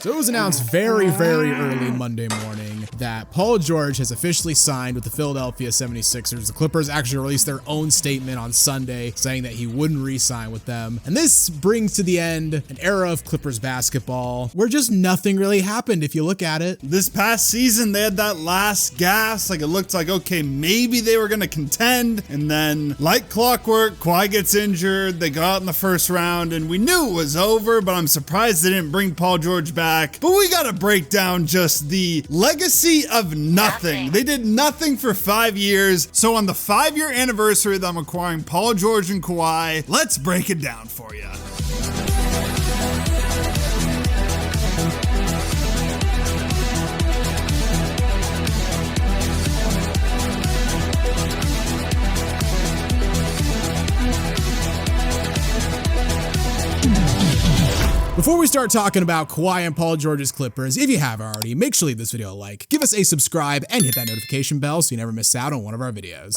So it was announced very, very early Monday morning that Paul George has officially signed with the Philadelphia 76ers. The Clippers actually released their own statement on Sunday saying that he wouldn't re-sign with them. And this brings to the end an era of Clippers basketball where just nothing really happened if you look at it. This past season, they had that last gasp. Like, it looked like, okay, maybe they were going to contend. And then, like clockwork, Kawhi gets injured. They go out in the first round, and we knew it was over, but I'm surprised they didn't bring Paul George back. But we got to break down just the legacy of nothing. They did nothing for 5 years. So on the 5-year anniversary of them acquiring Paul George and Kawhi, let's break it down for you. Before we start talking about Kawhi and Paul George's Clippers, if you haven't already, make sure to leave this video a like, give us a subscribe, and hit that notification bell so you never miss out on one of our videos.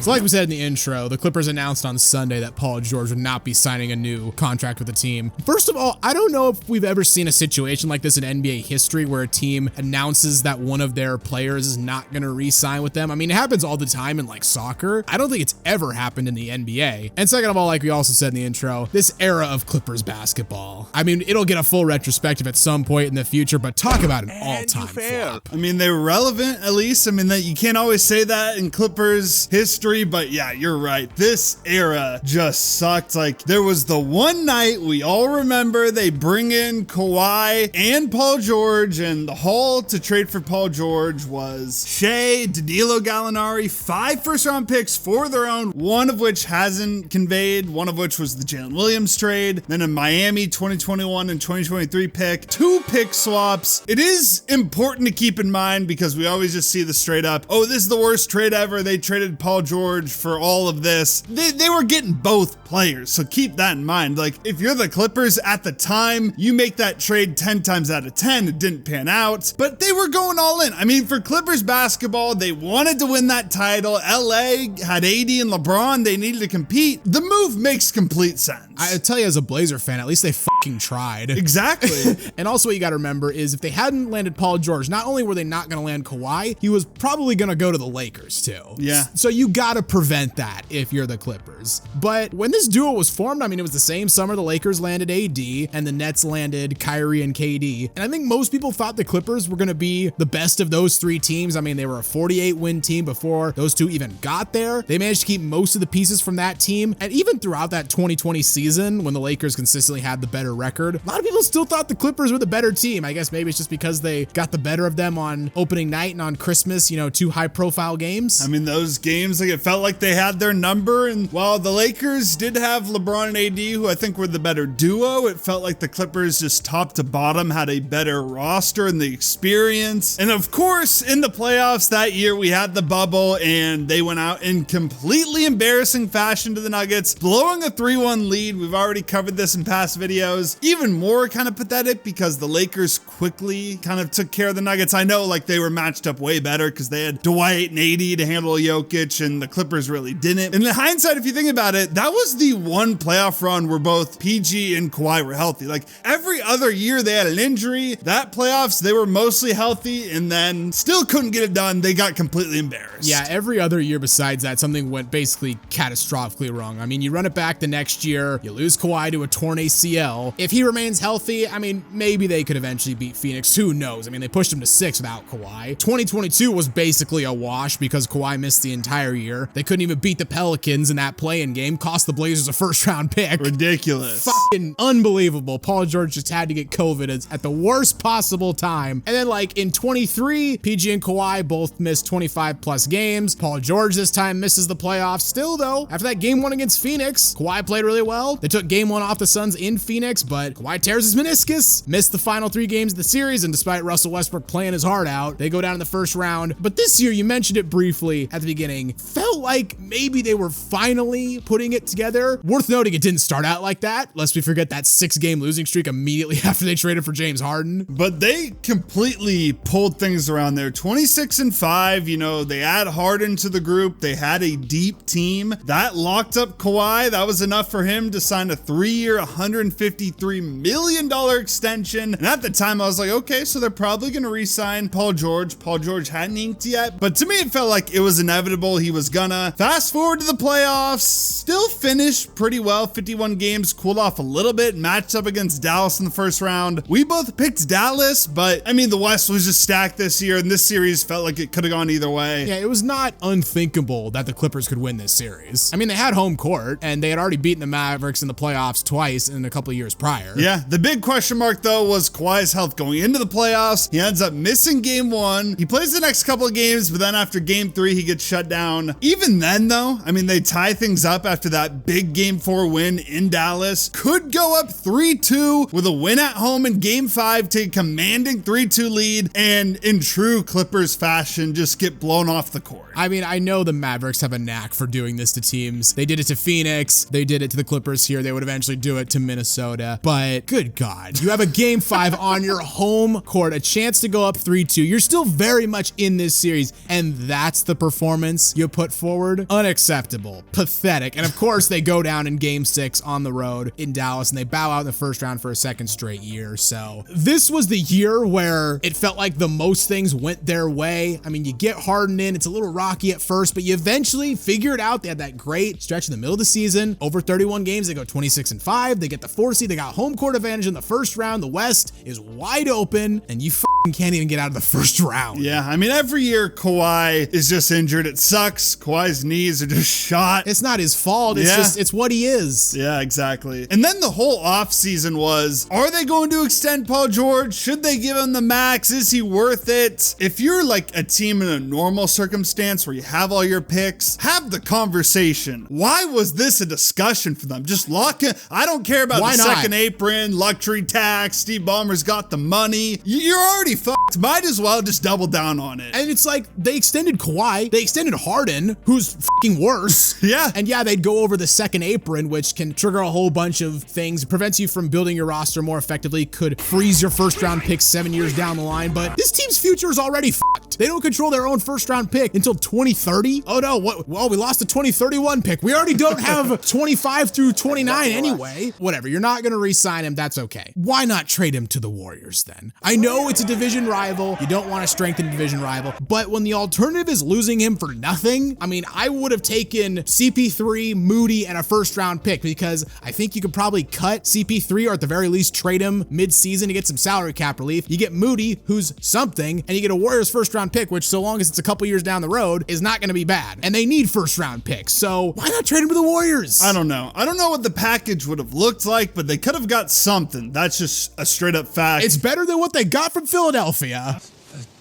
So like we said in the intro, the Clippers announced on Sunday that Paul George would not be signing a new contract with the team. First of all, I don't know if we've ever seen a situation like this in NBA history where a team announces that one of their players is not going to re-sign with them. I mean, it happens all the time in like soccer. I don't think it's ever happened in the NBA. And second of all, like we also said in the intro, this era of Clippers basketball. I mean, it'll get a full retrospective at some point in the future, but talk about an all-time flop. I mean, they were relevant, at least. I mean, that you can't always say that in Clippers history, but yeah, you're right. This era just sucked. Like, there was the one night we all remember they bring in Kawhi and Paul George, and the haul to trade for Paul George was Shea, Danilo Gallinari, 5 first-round picks for their own, one of which hasn't conveyed, one of which was the Jalen Williams trade, then a Miami 2021 and 2023 pick, 2 pick swaps. It is important to keep in mind because we always just see the straight up, oh, this is the worst trade ever. They traded Paul George for all of this. They were getting both players, so keep that in mind. Like, if you're the Clippers at the time, you make that trade 10 times out of 10. It didn't pan out, but they were going all in. I mean, for Clippers basketball, they wanted to win that title. LA had AD and LeBron. They needed to compete. The move makes complete sense. I tell you, as a Blazer fan, at least they fucking tried. Exactly. And also what you got to remember is if they hadn't landed Paul George, not only were they not going to land Kawhi, he was probably going to go to the Lakers too. Yeah. So you got to prevent that if you're the Clippers. But when this duo was formed, I mean, it was the same summer the Lakers landed AD and the Nets landed Kyrie and KD. And I think most people thought the Clippers were going to be the best of those 3 teams. I mean, they were a 48-win team before those 2 even got there. They managed to keep most of the pieces from that team. And even throughout that 2020 season, when the Lakers consistently had the better record, a lot of people still thought the Clippers were the better team. I guess maybe it's just because they got the better of them on opening night and on Christmas, you know, 2 high-profile games. I mean, those games, like, it felt like they had their number. And while the Lakers did have LeBron and AD, who I think were the better duo, it felt like the Clippers just top to bottom had a better roster and the experience. And of course, in the playoffs that year, we had the bubble and they went out in completely embarrassing fashion to the Nuggets, blowing a 3-1 lead. We've already covered this in past videos. Even more kind of pathetic because the Lakers quickly kind of took care of the Nuggets. I know, like, they were matched up way better because they had Dwight and AD to handle Jokic, and the Clippers really didn't. And in hindsight, if you think about it, that was the one playoff run where both PG and Kawhi were healthy. Like, every other year they had an injury. That playoffs, they were mostly healthy and then still couldn't get it done. They got completely embarrassed. Yeah, every other year besides that, something went basically catastrophically wrong. I mean, you run it back the next year, you lose Kawhi to a torn ACL. If he remains healthy, I mean, maybe they could eventually beat Phoenix. Who knows? I mean, they pushed him to 6 without Kawhi. 2022 was basically a wash because Kawhi missed the entire year. They couldn't even beat the Pelicans in that play-in game, cost the Blazers a first-round pick. Ridiculous. Fucking unbelievable. Paul George just had to get COVID at the worst possible time. And then, like, in 23, PG and Kawhi both missed 25-plus games. Paul George this time misses the playoffs. Still, though, after that game 1 against Phoenix, Kawhi played really well. They took game 1 off the Suns in Phoenix, but Kawhi tears his meniscus, missed the final 3 games of the series, and despite Russell Westbrook playing his heart out, they go down in the first round. But this year, you mentioned it briefly at the beginning, felt like maybe they were finally putting it together. Worth noting, it didn't start out like that, lest we forget that 6-game losing streak immediately after they traded for James Harden. But they completely pulled things around there. 26-5, you know, they add Harden to the group. They had a deep team. That locked up Kawhi. That was enough for him to sign a 3-year, $150 $53 million extension. And at the time I was like, okay, so they're probably going to re-sign Paul George. Paul George hadn't inked yet, but to me it felt like it was inevitable. He was gonna. Fast forward to the playoffs, still finished pretty well, 51 games, cooled off a little bit, matched up against Dallas in the first round. We both picked Dallas, but I mean, the West was just stacked this year, and this series felt like it could have gone either way. Yeah, it was not unthinkable that the Clippers could win this series. I mean, they had home court, and they had already beaten the Mavericks in the playoffs twice in a couple of years prior. Yeah, the big question mark, though, was Kawhi's health going into the playoffs. He ends up missing game 1. He plays the next couple of games, but then after game 3, he gets shut down. Even then, though, I mean, they tie things up after that big game 4 win in Dallas. Could go up 3-2 with a win at home in game 5, take a commanding 3-2 lead, and in true Clippers fashion, just get blown off the court. I mean, I know the Mavericks have a knack for doing this to teams. They did it to Phoenix. They did it to the Clippers here. They would eventually do it to Minnesota. But good God, you have a game 5 on your home court, a chance to go up 3-2. You're still very much in this series, and that's the performance you put forward? Unacceptable. Pathetic. And of course, they go down in game 6 on the road in Dallas, and they bow out in the first round for a second straight year. So this was the year where it felt like the most things went their way. I mean, you get Harden in, it's a little rocky at first, but you eventually figure it out. They had that great stretch in the middle of the season, over 31 games, they go 26-5, they get the 4 seed, they got home court advantage in the first round, the West is wide open, and you can't even get out of the first round. Yeah, I mean, every year Kawhi is just injured. It sucks. Kawhi's knees are just shot. It's not his fault, it's just, it's what he is. Yeah, exactly. And then the whole offseason was, are they going to extend Paul George? Should they give him the max? Is he worth it? If you're like a team in a normal circumstance where you have all your picks, have the conversation. Why was this a discussion for them? Just lock it. I don't care about the second apron, luxury tax, Steve Ballmer's got the money. You're already fucked. Might as well just double down on it. And it's like, they extended Kawhi, they extended Harden, who's fucking worse. Yeah. And yeah, they'd go over the second apron, which can trigger a whole bunch of things. It prevents you from building your roster more effectively, could freeze your first round pick 7 years down the line, but this team's future is already fucked. They don't control their own first round pick until 2030. Oh no, what? Well, we lost the 2031 pick. We already don't have 25 through 29 anyway. Whatever, you're not gonna re-sign him, that's okay. Why not trade him to the Warriors then? I know it's a division rival, you don't want to strengthen a division rival, but when the alternative is losing him for nothing, I mean, I would have taken CP3, Moody, and a first round pick, because I think you could probably cut CP3 or at the very least trade him mid-season to get some salary cap relief. You get Moody, who's something, and you get a Warriors first round pick, which so long as it's a couple years down the road is not going to be bad. And they need first round picks, so why not trade him to the Warriors? I don't know. I don't know what the package would have looked like, but they could have got something. That's just a straight up fact. It's better than what they got from Philadelphia.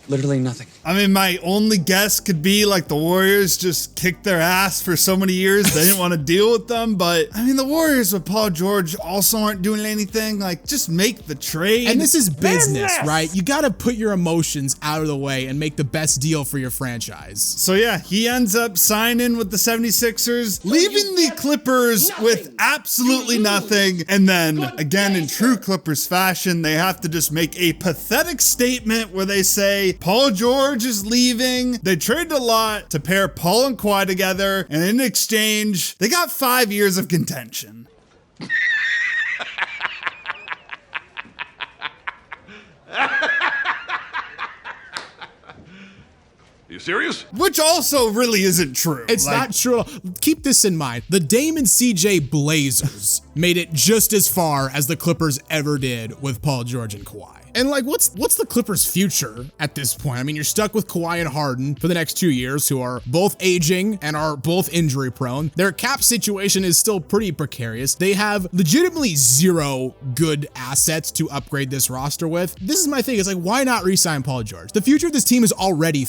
Literally nothing. I mean, my only guess could be like the Warriors just kicked their ass for so many years. They didn't want to deal with them. But I mean, the Warriors with Paul George also aren't doing anything. Like, just make the trade. And this is business, right? You got to put your emotions out of the way and make the best deal for your franchise. So yeah, he ends up signing with the 76ers, leaving the Clippers with absolutely nothing. And then again, in true Clippers fashion, they have to just make a pathetic statement where they say, Paul George is leaving. They traded a lot to pair Paul and Kawhi together, and in exchange, they got 5 years of contention. You serious? Which also really isn't true. It's not true at all. Keep this in mind. The Dame and CJ Blazers made it just as far as the Clippers ever did with Paul George and Kawhi. And like, what's the Clippers' future at this point? I mean, you're stuck with Kawhi and Harden for the next 2 years, who are both aging and are both injury prone. Their cap situation is still pretty precarious. They have legitimately zero good assets to upgrade this roster with. This is my thing. It's like, why not re-sign Paul George? The future of this team is already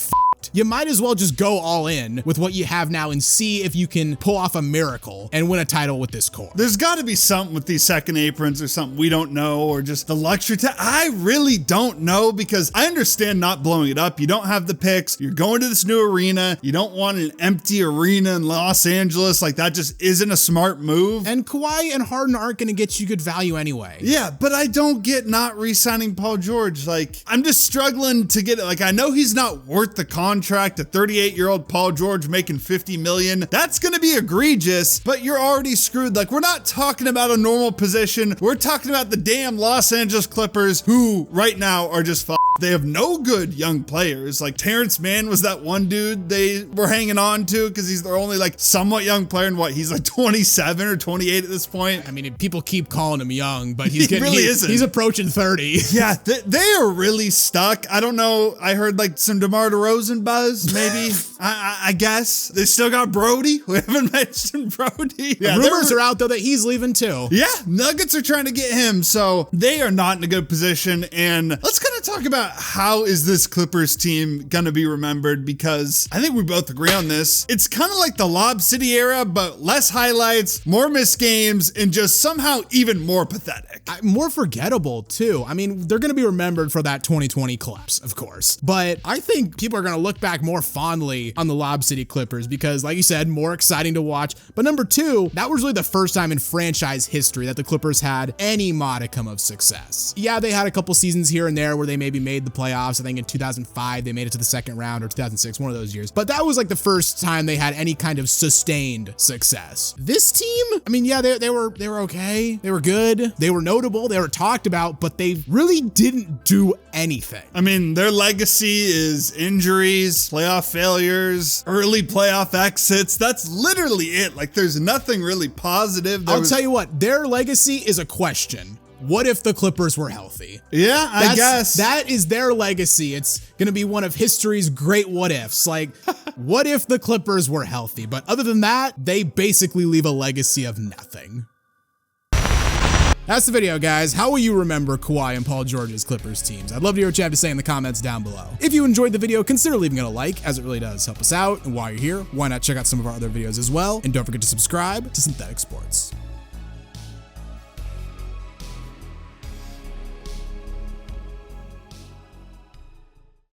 you might as well just go all in with what you have now and see if you can pull off a miracle and win a title with this core. There's got to be something with these second aprons or something we don't know, or just the luxury I really don't know, because I understand not blowing it up. You don't have the picks. You're going to this new arena. You don't want an empty arena in Los Angeles. Like, that just isn't a smart move. And Kawhi and Harden aren't going to get you good value anyway. Yeah, but I don't get not re-signing Paul George. Like, I'm just struggling to get it. Like, I know he's not worth the contract, contract, a 38-year-old Paul George making $50 million. That's going to be egregious, but you're already screwed. Like, we're not talking about a normal position. We're talking about the damn Los Angeles Clippers, who right now are just they have no good young players. Like, Terrence Mann was that one dude they were hanging on to because he's their only like somewhat young player, and what, he's like 27 or 28 at this point. I mean, people keep calling him young, but he's getting, really isn't. He's approaching 30. Yeah, they are really stuck. I don't know. I heard like some DeMar DeRozan buzz, maybe. I guess they still got Brody. We haven't mentioned Brody. Yeah, rumors are out though that he's leaving too. Yeah, Nuggets are trying to get him, so they are not in a good position. And let's kind of talk about how is this Clippers team gonna be remembered, because I think we both agree on this. It's kind of like the Lob City era, but less highlights, more missed games, and just somehow even more pathetic. More forgettable too. I mean, they're gonna be remembered for that 2020 collapse, of course, but I think people are gonna look back more fondly on the Lob City Clippers because, like you said, more exciting to watch. But number two, that was really the first time in franchise history that the Clippers had any modicum of success. Yeah, they had a couple seasons here and there where they maybe made the playoffs. I think in 2005 they made it to the second round, or 2006, one of those years. But that was like the first time they had any kind of sustained success. This team, I mean, yeah, they were okay. They were good. They were notable. They were talked about, but they really didn't do anything. I mean, their legacy is injuries, playoff failures, early playoff exits. That's literally it. Like, there's nothing really positive. I'll tell you what, their legacy is a question. What if the Clippers were healthy? Yeah, I guess. That is their legacy. It's going to be one of history's great what ifs. Like, what if the Clippers were healthy? But other than that, they basically leave a legacy of nothing. That's the video, guys. How will you remember Kawhi and Paul George's Clippers teams? I'd love to hear what you have to say in the comments down below. If you enjoyed the video, consider leaving it a like, as it really does help us out. And while you're here, why not check out some of our other videos as well? And don't forget to subscribe to Synthetic Sports.